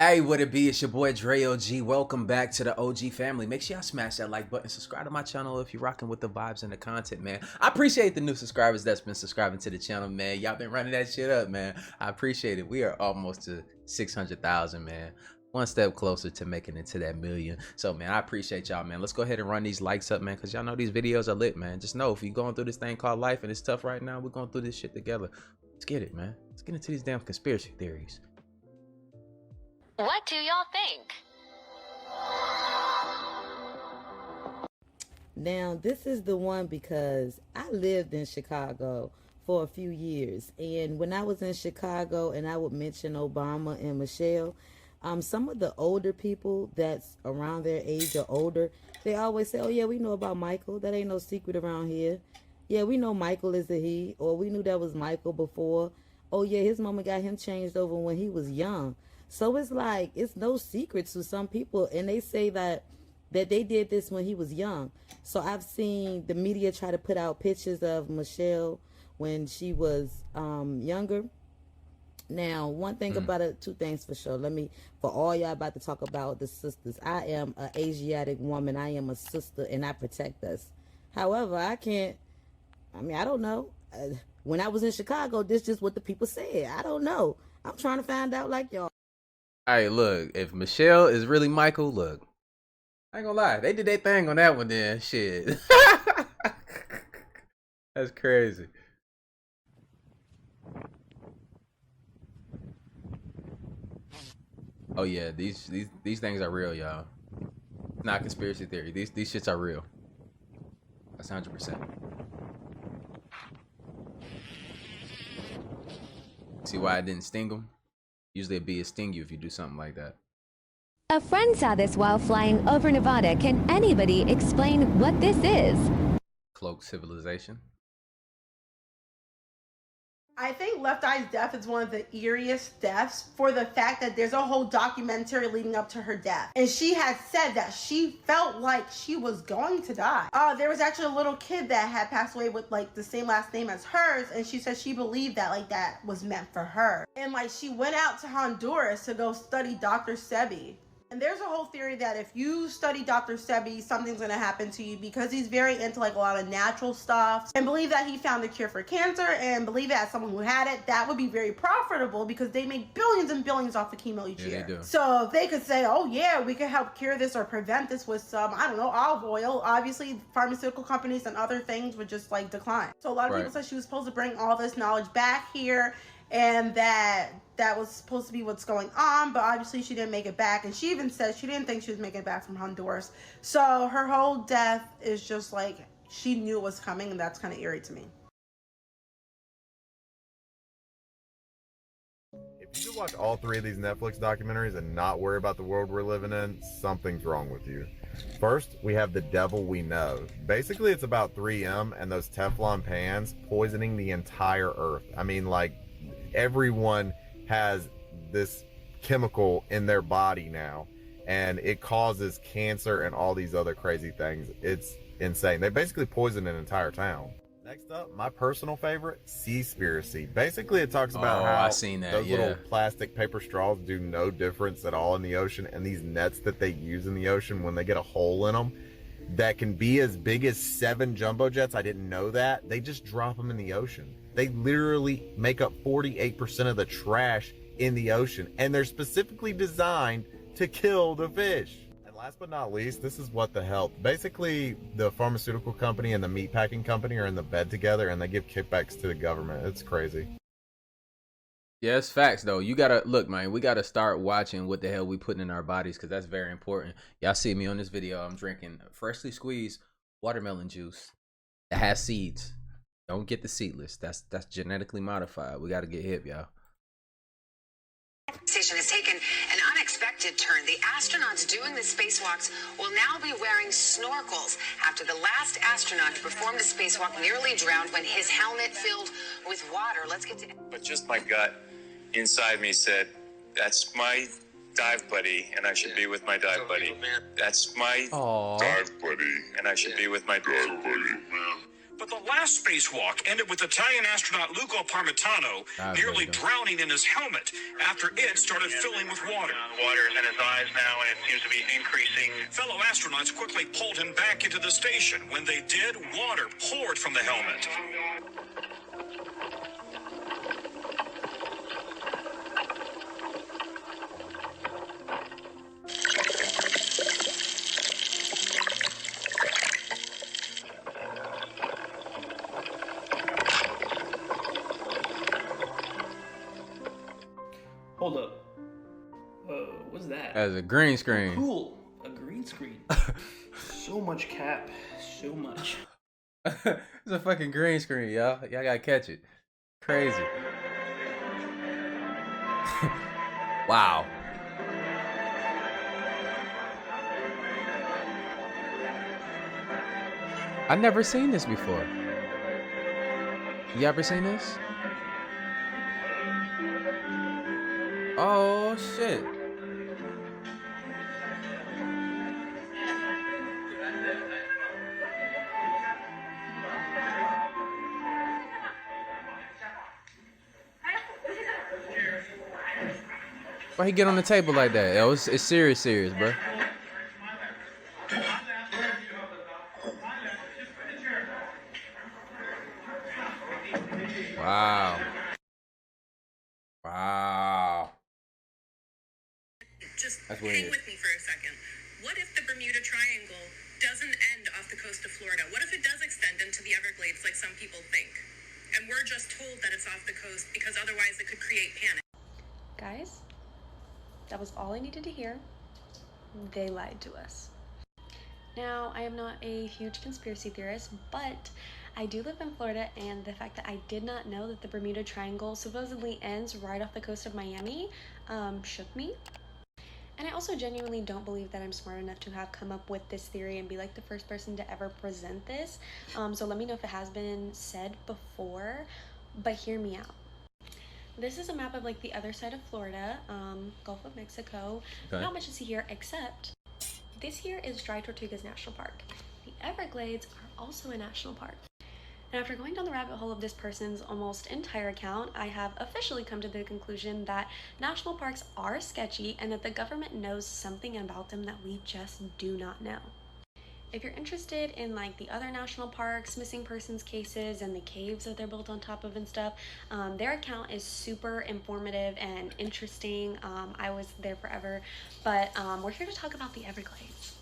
Hey, what it be? It's your boy Dre OG. Welcome back to the OG family. Make sure y'all smash that like button. Subscribe to my channel if you're rocking with the vibes and the content, man. I appreciate the new subscribers that's been subscribing to the channel, man. Y'all been running that shit up, man. I appreciate it. We are almost to 600,000, man. One step closer to making it to that million. So, man, I appreciate y'all, man. Let's go ahead and run these likes up, man, because y'all know these videos are lit, man. Just know if you're going through this thing called life and it's tough right now, we're going through this shit together. Let's get it, man. Let's get into these damn conspiracy theories. What do y'all think? Now, this is the one because I lived in Chicago for a few years. And when I was in Chicago and I would mention Obama and Michelle, some of the older people that's around their age or older, they always say, oh, yeah, we know about Michael. That ain't no secret around here. Yeah, we know Michael is a he, or we knew that was Michael before. Oh, yeah, his mama got him changed over when he was young. So it's like, it's no secret to some people. And they say that they did this when he was young. So I've seen the media try to put out pictures of Michelle when she was younger. Now, one thing about it, two things for sure. For all y'all about to talk about the sisters, I am an Asiatic woman. I am a sister and I protect us. However, I don't know. When I was in Chicago, this is just what the people said. I don't know. I'm trying to find out like y'all. Hey, look, if Michelle is really Michael, look, I ain't gonna lie, they did their thing on that one then. Shit. That's crazy. Oh yeah, these things are real, y'all. Not conspiracy theory. These shits are real. That's 100%. See why I didn't sting them? Usually it'd be a sting you if you do something like that. A friend saw this while flying over Nevada. Can anybody explain what this is? Cloak civilization. I think Left Eye's death is one of the eeriest deaths for the fact that there's a whole documentary leading up to her death. And she had said that she felt like she was going to die. There was actually a little kid that had passed away with like the same last name as hers. And she said she believed that like that was meant for her. And like she went out to Honduras to go study Dr. Sebi. And there's a whole theory that if you study Dr. Sebi, something's gonna happen to you because he's very into like a lot of natural stuff and believe that he found the cure for cancer and believe that as someone who had it, that would be very profitable because they make billions and billions off of chemo each year. They do. So if they could say, oh yeah, we could help cure this or prevent this with some, I don't know, olive oil, obviously pharmaceutical companies and other things would just like decline. So a lot of people said she was supposed to bring all this knowledge back here and that was supposed to be what's going on, but obviously she didn't make it back. And she even said she didn't think she was making it back from Honduras. So her whole death is just like she knew it was coming, and that's kind of eerie to me. If you can watch all three of these Netflix documentaries and not worry about the world we're living in, something's wrong with you. First, we have The Devil We Know. Basically, it's about 3M and those Teflon pans poisoning the entire earth. I mean, like, everyone has this chemical in their body now, and it causes cancer and all these other crazy things. It's insane. They basically poisoned an entire town. Next up, my personal favorite, Seaspiracy. Basically, it talks about how I seen that, those little plastic paper straws do no difference at all in the ocean, and these nets that they use in the ocean, when they get a hole in them that can be as big as 7 jumbo jets, I didn't know that, they just drop them in the ocean. They literally make up 48% of the trash in the ocean, and they're specifically designed to kill the fish. And last but not least, this is what the hell. Basically, the pharmaceutical company and the meatpacking company are in the bed together, and they give kickbacks to the government. It's crazy. Yeah, it's facts though. You gotta look, man. We gotta start watching what the hell we putting in our bodies because that's very important. Y'all see me on this video. I'm drinking freshly squeezed watermelon juice that has seeds. Don't get the seedless. That's genetically modified. We gotta get hip, y'all. Station has taken an unexpected turn. The astronauts doing the spacewalks will now be wearing snorkels after the last astronaut who performed the spacewalk nearly drowned when his helmet filled with water. Let's get to it. But just my gut inside me said, that's my dive buddy, and I should be with my dive buddy. That's my dive buddy, and I should be with my dive buddy. But the last spacewalk ended with Italian astronaut Luca Parmitano nearly drowning in his helmet after it started filling with water. Water is in his eyes now, and it seems to be increasing. Fellow astronauts quickly pulled him back into the station. When they did, water poured from the helmet. Hold up. What's that? As a green screen. Cool. A green screen. So much cap. So much. It's a fucking green screen, y'all. Y'all gotta catch it. Crazy. Wow. I've never seen this before. You ever seen this? Oh shit. Why he get on the table like that? Yo, it's serious, bro. Wow. Wow. Just That's hang weird. with me for a second. What if the Bermuda Triangle doesn't end off the coast of Florida? What if it does extend into the Everglades like some people think? And we're just told that it's off the coast because otherwise it could create panic. Guys, that was all I needed to hear. They lied to us. Now, I am not a huge conspiracy theorist, but I do live in Florida, and the fact that I did not know that the Bermuda Triangle supposedly ends right off the coast of Miami shook me. And I also genuinely don't believe that I'm smart enough to have come up with this theory and be like the first person to ever present this. So let me know if it has been said before, but hear me out. This is a map of like the other side of Florida, Gulf of Mexico. Okay. Not much to see here, except this here is Dry Tortugas National Park. The Everglades are also a national park. And after going down the rabbit hole of this person's almost entire account, I have officially come to the conclusion that national parks are sketchy and that the government knows something about them that we just do not know. If you're interested in like the other national parks, missing persons cases, and the caves that they're built on top of and stuff, their account is super informative and interesting. I was there forever, but we're here to talk about the Everglades.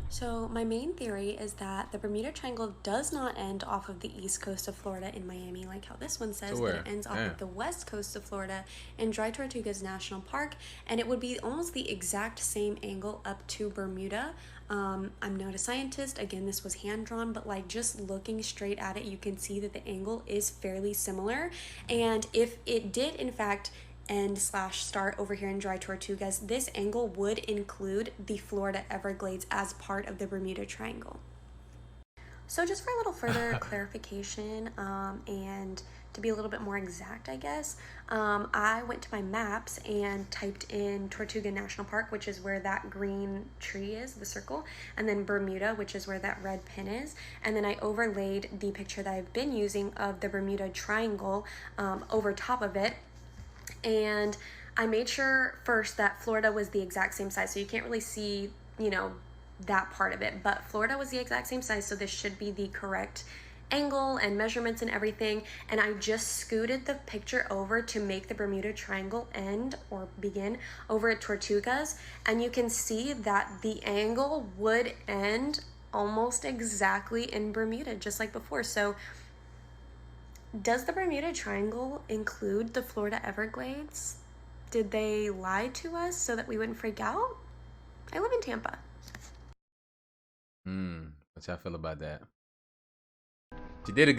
So my main theory is that the Bermuda Triangle does not end off of the east coast of Florida in Miami, like how this one says, but it ends off of the west coast of Florida in Dry Tortugas National Park, and it would be almost the exact same angle up to Bermuda. I'm not a scientist, again this was hand-drawn, but like just looking straight at it you can see that the angle is fairly similar, and if it did in fact end/start over here in Dry Tortugas, this angle would include the Florida Everglades as part of the Bermuda Triangle. So just for a little further clarification and to be a little bit more exact, I guess, I went to my maps and typed in Tortuga National Park, which is where that green tree is, the circle, and then Bermuda, which is where that red pin is, and then I overlaid the picture that I've been using of the Bermuda Triangle over top of it. And I made sure first that Florida was the exact same size, so you can't really see, you know, that part of it, but Florida was the exact same size, so this should be the correct angle and measurements and everything. And I just scooted the picture over to make the Bermuda Triangle end or begin over at Tortugas, and you can see that the angle would end almost exactly in Bermuda, just like before. So does the Bermuda Triangle include the Florida Everglades? Did they lie to us so that we wouldn't freak out? I live in Tampa. What y'all feel about that? She did a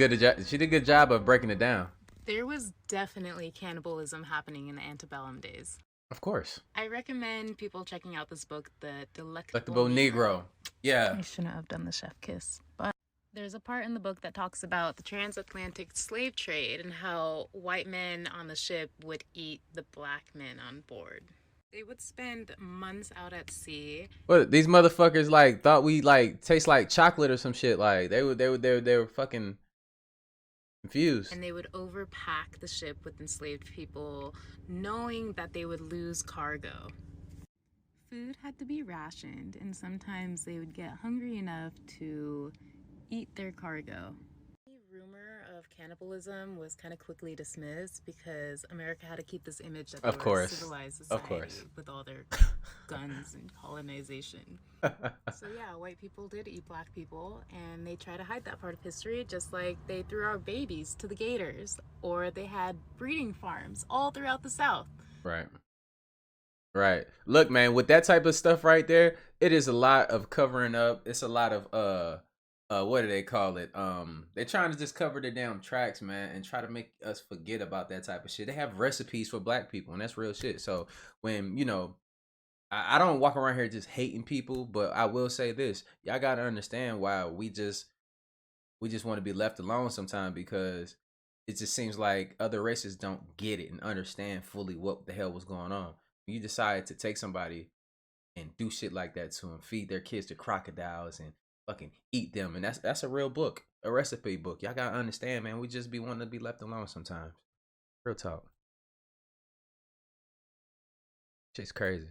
good job of breaking it down. There was definitely cannibalism happening in the antebellum days. Of course. I recommend people checking out this book, The Delectable Negro. Yeah. I shouldn't have done the chef kiss, but there's a part in the book that talks about the transatlantic slave trade and how white men on the ship would eat the black men on board. They would spend months out at sea. What, these motherfuckers like thought we like taste like chocolate or some shit? Like they were fucking confused. And they would overpack the ship with enslaved people, knowing that they would lose cargo. Food had to be rationed, and sometimes they would get hungry enough to eat their cargo. The rumor of cannibalism was kind of quickly dismissed because America had to keep this image that they were a civilized society with all their guns and colonization. So yeah, white people did eat black people, and they try to hide that part of history, just like they threw our babies to the gators, or they had breeding farms all throughout the South. Right. Right. Look, man, with that type of stuff right there, it is a lot of covering up. It's a lot of what do they call it? They're trying to just cover the damn tracks, man, and try to make us forget about that type of shit. They have recipes for black people, and that's real shit. So when, you know, I don't walk around here just hating people, but I will say this. Y'all gotta understand why we just want to be left alone sometimes, because it just seems like other races don't get it and understand fully what the hell was going on. You decide to take somebody and do shit like that to them, feed their kids to crocodiles and fucking eat them, and that's a real book, a recipe book. Y'all gotta understand, man. We just be wanting to be left alone sometimes. Real talk. Shit's crazy.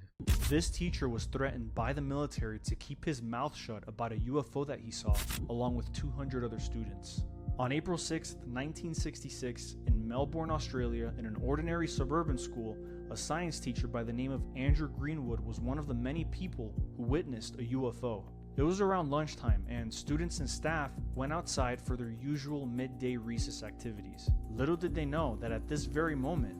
This teacher was threatened by the military to keep his mouth shut about a UFO that he saw, along with 200 other students. On April 6, 1966, in Melbourne, Australia, in an ordinary suburban school, a science teacher by the name of Andrew Greenwood was one of the many people who witnessed a UFO. It was around lunchtime, and students and staff went outside for their usual midday recess activities. Little did they know that at this very moment,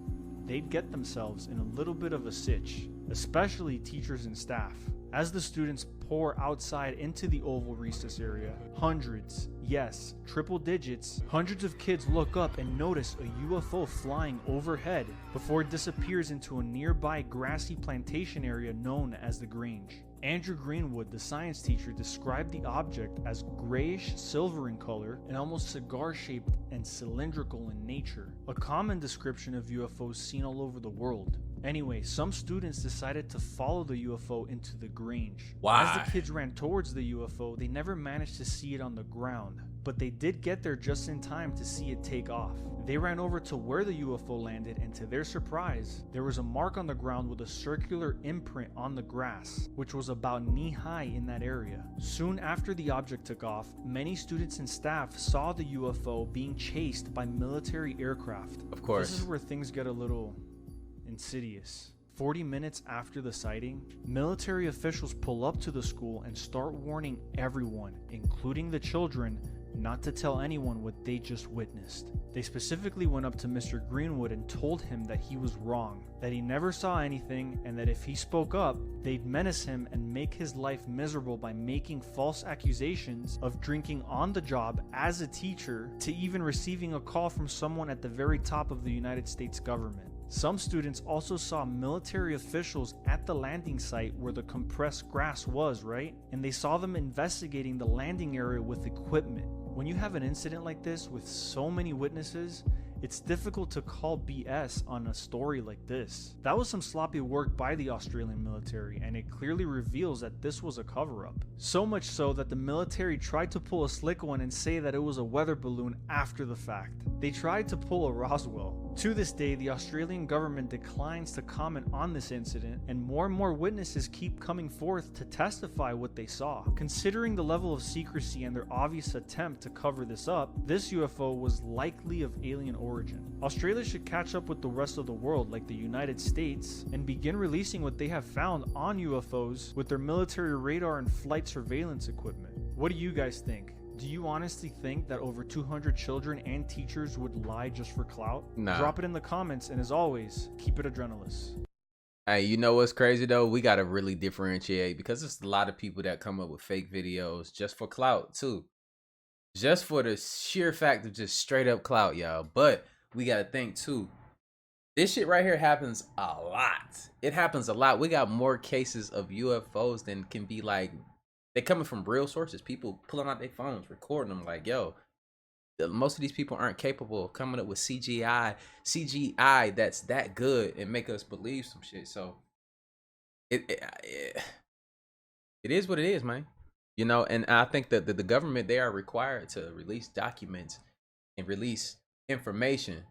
they'd get themselves in a little bit of a sitch, especially teachers and staff. As the students pour outside into the oval recess area, hundreds, yes, triple digits, hundreds of kids look up and notice a UFO flying overhead before it disappears into a nearby grassy plantation area known as the Grange. Andrew Greenwood, the science teacher, described the object as grayish silver in color and almost cigar-shaped and cylindrical in nature, a common description of UFOs seen all over the world. Anyway, some students decided to follow the UFO into the Grange. Why? As the kids ran towards the UFO, they never managed to see it on the ground, but they did get there just in time to see it take off. They ran over to where the UFO landed, and to their surprise, there was a mark on the ground with a circular imprint on the grass, which was about knee-high in that area. Soon after the object took off, many students and staff saw the UFO being chased by military aircraft. Of course. This is where things get a little insidious. 40 minutes after the sighting, military officials pull up to the school and start warning everyone, including the children, not to tell anyone what they just witnessed. They specifically went up to Mr. Greenwood and told him that he was wrong, that he never saw anything, and that if he spoke up, they'd menace him and make his life miserable by making false accusations of drinking on the job as a teacher, to even receiving a call from someone at the very top of the United States government. Some students also saw military officials at the landing site where the compressed grass was, right? And they saw them investigating the landing area with equipment. When you have an incident like this with so many witnesses, it's difficult to call BS on a story like this. That was some sloppy work by the Australian military, and it clearly reveals that this was a cover-up. So much so that the military tried to pull a slick one and say that it was a weather balloon after the fact. They tried to pull a Roswell. To this day, the Australian government declines to comment on this incident, and more witnesses keep coming forth to testify what they saw. Considering the level of secrecy and their obvious attempt to cover this up, this UFO was likely of alien origin. Australia should catch up with the rest of the world like the United States and begin releasing what they have found on UFOs with their military radar and flight surveillance equipment. What do you guys think? Do you honestly think that over 200 children and teachers would lie just for clout? Nah. Drop it in the comments, and as always, keep it adrenalist. Hey, you know what's crazy though? We gotta really differentiate, because there's a lot of people that come up with fake videos just for clout too. Just for the sheer fact of just straight up clout, y'all. But we gotta think too. This shit right here happens a lot. It happens a lot. We got more cases of UFOs than can be like, they're coming from real sources. People pulling out their phones, recording them like, yo, most of these people aren't capable of coming up with CGI that's that good and make us believe some shit. So it is what it is, man. You know, and I think that the government, they are required to release documents and release information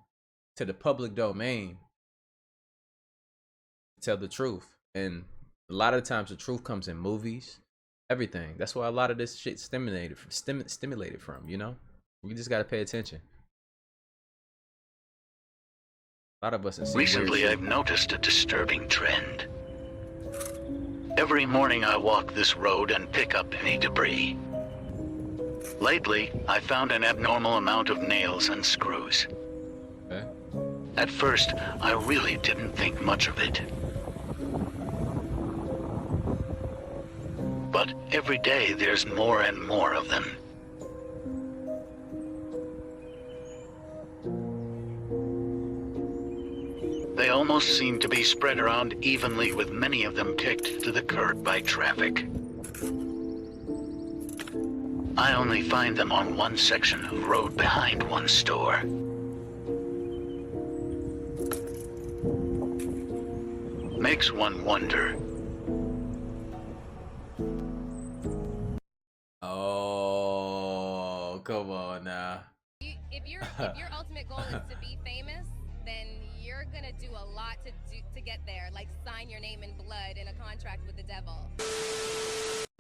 to the public domain to tell the truth. And a lot of times the truth comes in movies, everything. That's why a lot of this shit stimulated from, you know? We just gotta pay attention. A lot of us Recently, I've noticed a disturbing trend. Every morning I walk this road and pick up any debris. Lately, I found an abnormal amount of nails and screws. Okay. At first, I really didn't think much of it. But every day there's more and more of them. They almost seem to be spread around evenly, with many of them kicked to the curb by traffic. I only find them on one section of road behind one store. Makes one wonder. Oh, come on now. If your ultimate goal is to be famous, then you're gonna do a lot to get there, like sign your name in blood in a contract with the devil.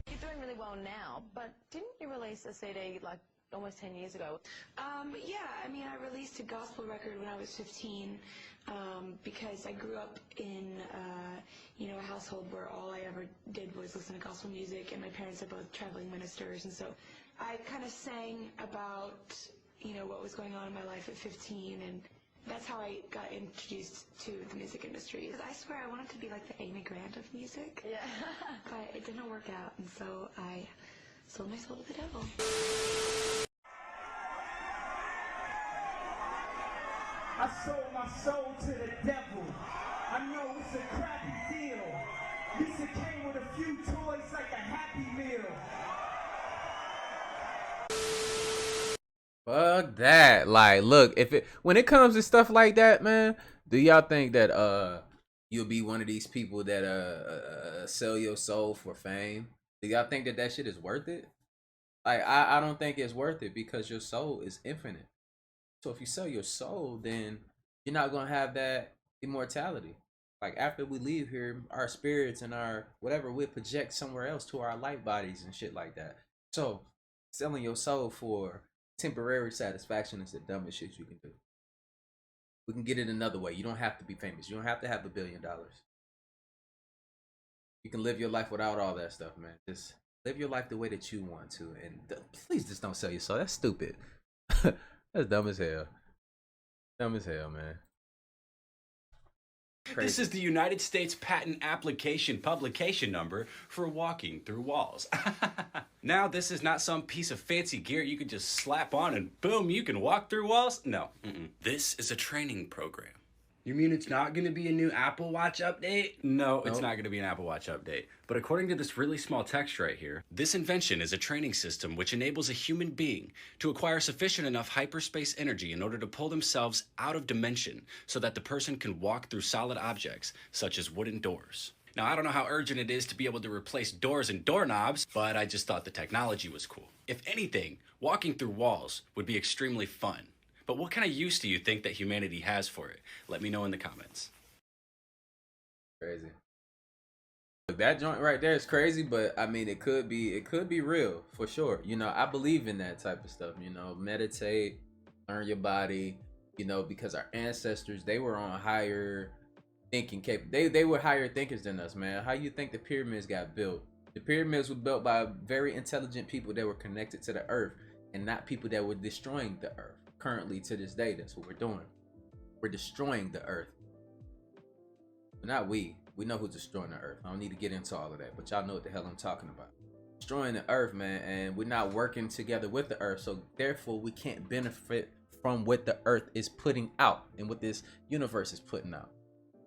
You're doing really well now, but didn't you release a CD like almost 10 years ago? Yeah, I mean, I released a gospel record when I was 15 because I grew up in, a household where all I ever did was listen to gospel music, and my parents are both traveling ministers, and so I kind of sang about, what was going on in my life at 15, and that's how I got introduced to the music industry. I swear I wanted to be like the Amy Grant of music, yeah. But it didn't work out, and so I sold my soul to the devil. I sold my soul to the devil. I know it's a crappy deal. Lisa came with a few toys like a Happy Meal. Fuck that. Like, look, when it comes to stuff like that, man, do y'all think that you'll be one of these people that sell your soul for fame? Do y'all think that shit is worth it? Like, I don't think it's worth it, because your soul is infinite. So if you sell your soul, then you're not gonna have that immortality. Like, after we leave here, our spirits and our whatever will project somewhere else to our light bodies and shit like that. So selling your soul for temporary satisfaction is the dumbest shit you can do. We can get it another way. You don't have to be famous. You don't have to have $1 billion. You can live your life without all that stuff, man. Just live your life the way that you want to, and please just don't sell your soul. That's stupid. That's dumb as hell. Dumb as hell, man. Crazy. This is the United States Patent Application publication number for walking through walls. Now, this is not some piece of fancy gear you can just slap on and boom, you can walk through walls. No, this is a training program. You mean it's not going to be a new Apple Watch update? No, it's not going to be an Apple Watch update. But according to this really small text right here, this invention is a training system which enables a human being to acquire sufficient enough hyperspace energy in order to pull themselves out of dimension so that the person can walk through solid objects, such as wooden doors. Now, I don't know how urgent it is to be able to replace doors and doorknobs, but I just thought the technology was cool. If anything, walking through walls would be extremely fun. But what kind of use do you think that humanity has for it? Let me know in the comments. Crazy. Look, that joint right there is crazy, but I mean, it could be real for sure. I believe in that type of stuff. Meditate, learn your body. Because our ancestors, they were on higher thinking they were higher thinkers than us, man. How you think the pyramids got built? The pyramids were built by very intelligent people that were connected to the earth, and not people that were destroying the earth. Currently, to this day, that's what we're doing. We're destroying the earth. But not we know who's destroying the earth. I don't need to get into all of that, but y'all know what the hell I'm talking about. Destroying the earth, man, and we're not working together with the earth, so therefore we can't benefit from what the earth is putting out and what this universe is putting out.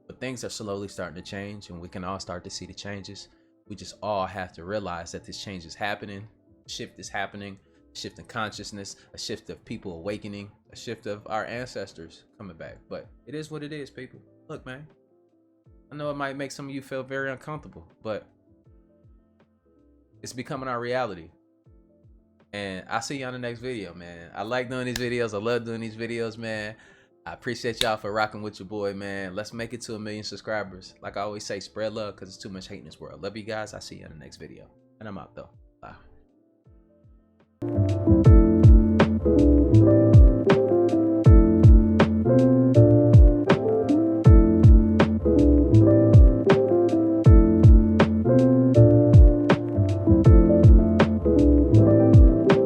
But things are slowly starting to change, and we can all start to see the changes. We just all have to realize that this change is happening. Shift is happening. Shift in consciousness, a shift of people awakening, a shift of our ancestors coming back. But it is what it is, people. Look, man, I know it might make some of you feel very uncomfortable, but it's becoming our reality. And I'll see you on the next video, man. I like doing these videos. I love doing these videos, man. I appreciate y'all for rocking with your boy, man. Let's make it to 1 million subscribers. Like I always say, spread love because there's too much hate in this world. Love you guys. I'll see you in the next video. And I'm out, though. Bye.